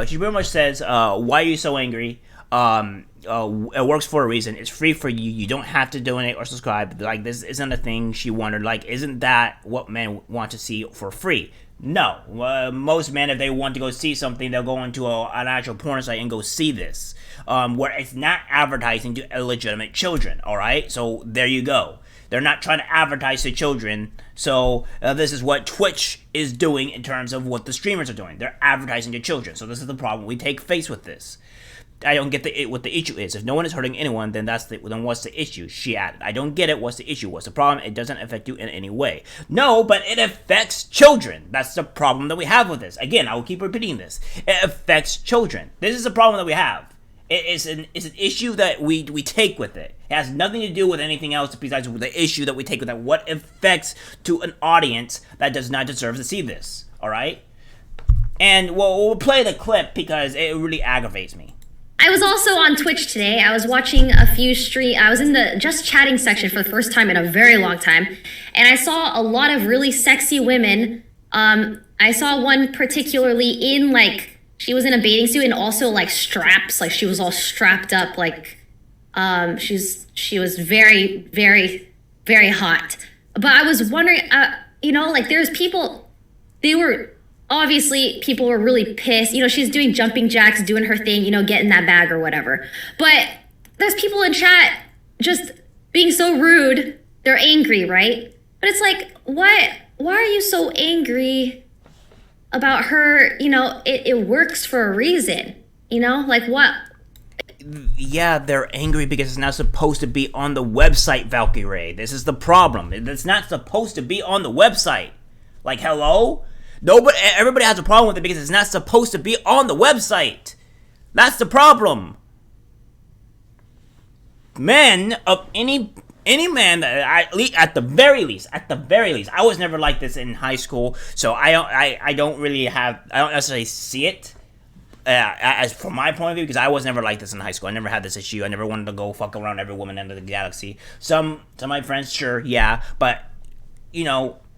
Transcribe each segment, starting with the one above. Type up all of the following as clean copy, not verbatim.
She pretty much says, "Why are you so angry? It works for a reason. It's free for you. You don't have to donate or subscribe. Like, this isn't a thing." She wondered, like, isn't that what men want to see for free? No. Most men, if they want to go see something, they'll go into an actual porn site and go see this, where it's not advertising to illegitimate children. All right, so there you go. They're not trying to advertise to children. So this is what Twitch is doing in terms of what the streamers are doing. They're advertising to children. So this is the problem we take face with this. I don't get what the issue is. If no one is hurting anyone, then then what's the issue? She added. I don't get it. What's the issue? What's the problem? It doesn't affect you in any way. No, but it affects children. That's the problem that we have with this. Again, I will keep repeating this. It affects children. This is the problem that we have. It's an issue that we take with it. It has nothing to do with anything else besides the issue that we take with that. What affects to an audience that does not deserve to see this. All right? And we'll play the clip because it really aggravates me. I was also on Twitch today. I was watching a few I was in the just chatting section for the first time in a very long time. And I saw a lot of really sexy women. I saw one particularly in, like, she was in a bathing suit and also, like, straps. Like, she was all strapped up. Like, she was very, very, very hot. But I was wondering, like, there's people, obviously, people were really pissed. She's doing jumping jacks, doing her thing, getting that bag or whatever. But there's people in chat just being so rude. They're angry, right? But it's like, why are you so angry about her? It works for a reason. Like, what? Yeah, they're angry because it's not supposed to be on the website, Valkyrae. This is the problem. It's not supposed to be on the website. Like, hello? Everybody has a problem with it because it's not supposed to be on the website. That's the problem. Men of any man that at the very least, I was never like this in high school, so I don't necessarily see it as from my point of view, because I was never like this in high school. I never had this issue. I never wanted to go fuck around every woman under the galaxy. Some of my friends, sure, yeah, but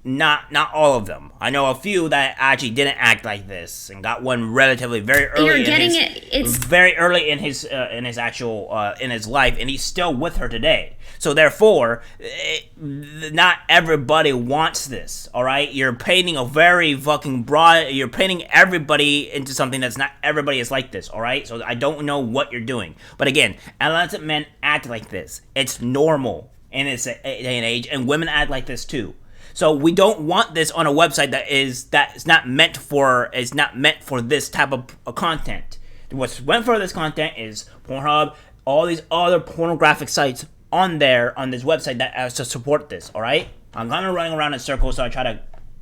not all of them. I know a few that actually didn't act like this, and got one relatively very early. You're getting it. It's very early in his actual in his life, and he's still with her today. So therefore, not everybody wants this. All right, you're painting a very fucking broad. You're painting everybody into something that's not everybody is like this. All right, so I don't know what you're doing. But again, adolescent men act like this. It's normal in this day and age, and women act like this too. So we don't want this on a website that is not meant for this type of content. What's meant for this content is Pornhub, all these other pornographic sites on this website that to support this. All right, I'm kind of running around in circles, so I try to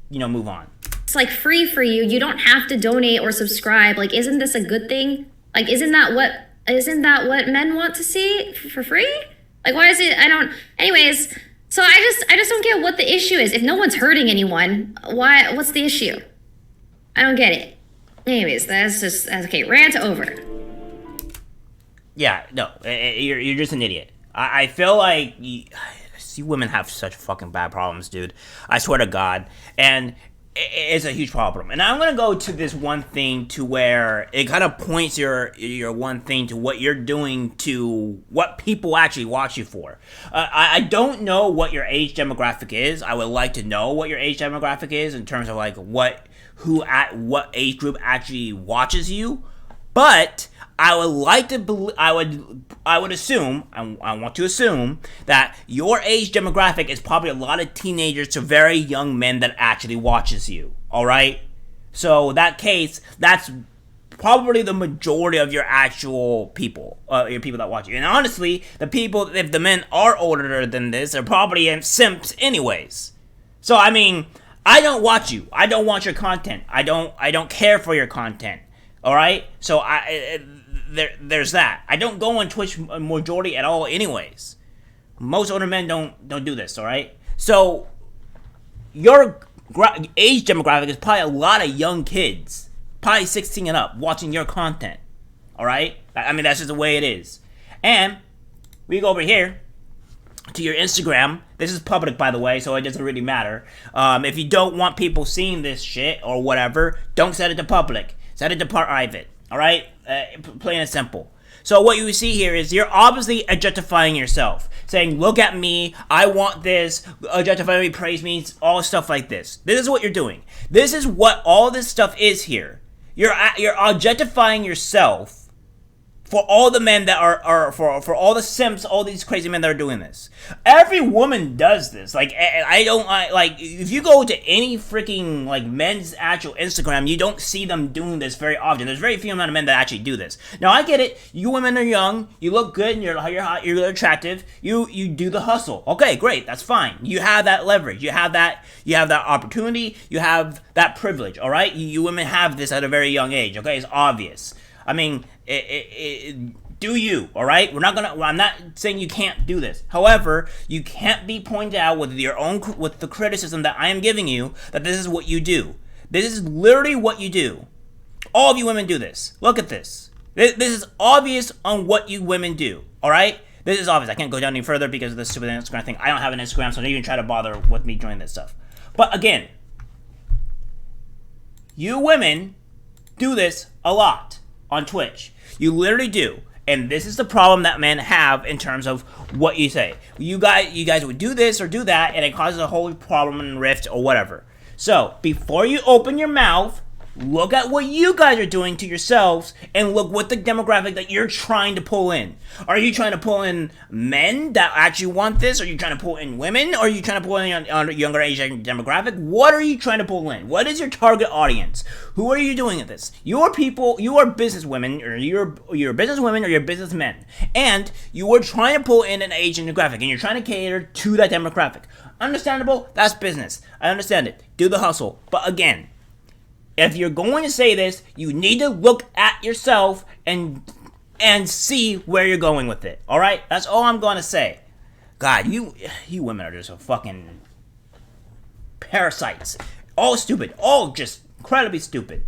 move on. It's like free for you. You don't have to donate or subscribe. Like, isn't this a good thing? Like, isn't that what men want to see for free? Like, why is it? Anyways. So I just don't get what the issue is. If no one's hurting anyone, what's the issue? I don't get it. Anyways, that's okay. Rant over. Yeah, no, you're just an idiot. I feel like see women have such fucking bad problems, dude. I swear to God, and it's a huge problem. And I'm gonna go to this one thing to where it kind of points your one thing to what you're doing to what people actually watch you for. I don't know what your age demographic is. I would like to know what your age demographic is in terms of like what age group actually watches you. But I would like to I would assume, I want to assume that your age demographic is probably a lot of teenagers to very young men that actually watches you. All right, so that case, that's probably the majority of your actual people, your people that watch you. And honestly, the people, if the men are older than this, they're probably simps anyways. So I mean, I don't watch you. I don't watch your content. I don't care for your content. All right, so there's that. I don't go on Twitch majority at all anyways. Most older men don't do this, all right? So your age demographic is probably a lot of young kids, probably 16 and up, watching your content, all right? I mean, that's just the way it is. And we go over here to your Instagram. This is public, by the way, so it doesn't really matter. If you don't want people seeing this shit or whatever, don't set it to public. Set it to private. All right, plain and simple. So what you see here is you're obviously objectifying yourself, saying, "Look at me, I want this." Objectify me, praise me, all stuff like this. This is what you're doing. This is what all this stuff is here. You're objectifying yourself for all the men that are for all the simps, all these crazy men that are doing this. Every woman does this. Like, I don't like if you go to any freaking like men's actual Instagram, you don't see them doing this very often. There's very few amount of men that actually do this. Now I get it. You women are young. You look good. And you're hot. You're attractive. You do the hustle. Okay, great. That's fine. You have that leverage. You have that opportunity. You have that privilege. All right. You women have this at a very young age. Okay, it's obvious. I mean, do you, all right? I'm not saying you can't do this. However, you can't be pointed out with the criticism that I am giving you that this is what you do. This is literally what you do. All of you women do this. Look at this. This is obvious on what you women do, all right? This is obvious. I can't go down any further because of this stupid Instagram thing. I don't have an Instagram, so don't even try to bother with me doing this stuff. But again, you women do this a lot on Twitch. You literally do. And this is the problem that men have in terms of what you say. You guys would do this or do that, and it causes a whole problem and rift or whatever. So, before you open your mouth, look at what you guys are doing to yourselves and look what the demographic that you're trying to pull in. Are you trying to pull in men that actually want this? Are you trying to pull in women? Or are you trying to pull in on a younger age demographic? What are you trying to pull in? What is your target audience? Who are you doing at this? You are business women, or you're business women or you're businessmen. And you are trying to pull in an age demographic and you're trying to cater to that demographic. Understandable? That's business. I understand it. Do the hustle. But again, if you're going to say this, you need to look at yourself and see where you're going with it. All right? That's all I'm going to say. God, you women are just so fucking parasites. All stupid. All just incredibly stupid.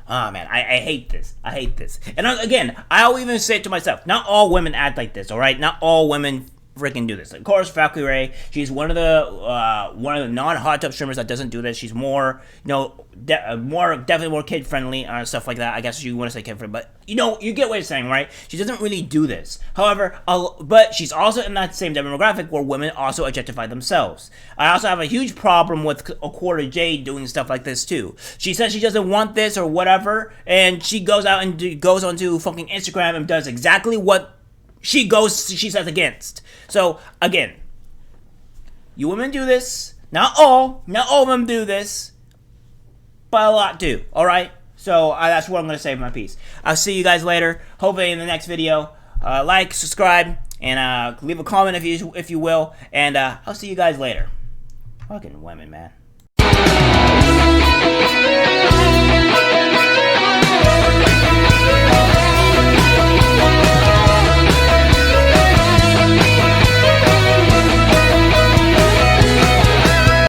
Oh, man. I hate this. I hate this. And again, I'll even say it to myself. Not all women act like this, all right? Not all women freaking do this. Of course, Valkyrae, she's one of the non-hot tub streamers that doesn't do this. She's more, definitely more kid friendly stuff like that. I guess you want to say kid friendly, but you get what I'm saying, right? She doesn't really do this. However, but she's also in that same demographic where women also objectify themselves. I also have a huge problem with a quarter Jade doing stuff like this too. She says she doesn't want this or whatever, and she goes out and goes onto fucking Instagram and does exactly what she says against. So, again, you women do this. Not all of them do this, but a lot do, alright? So, that's what I'm going to say for my piece. I'll see you guys later, hopefully in the next video. Like, subscribe, and leave a comment if you will, and I'll see you guys later. Fucking women, man.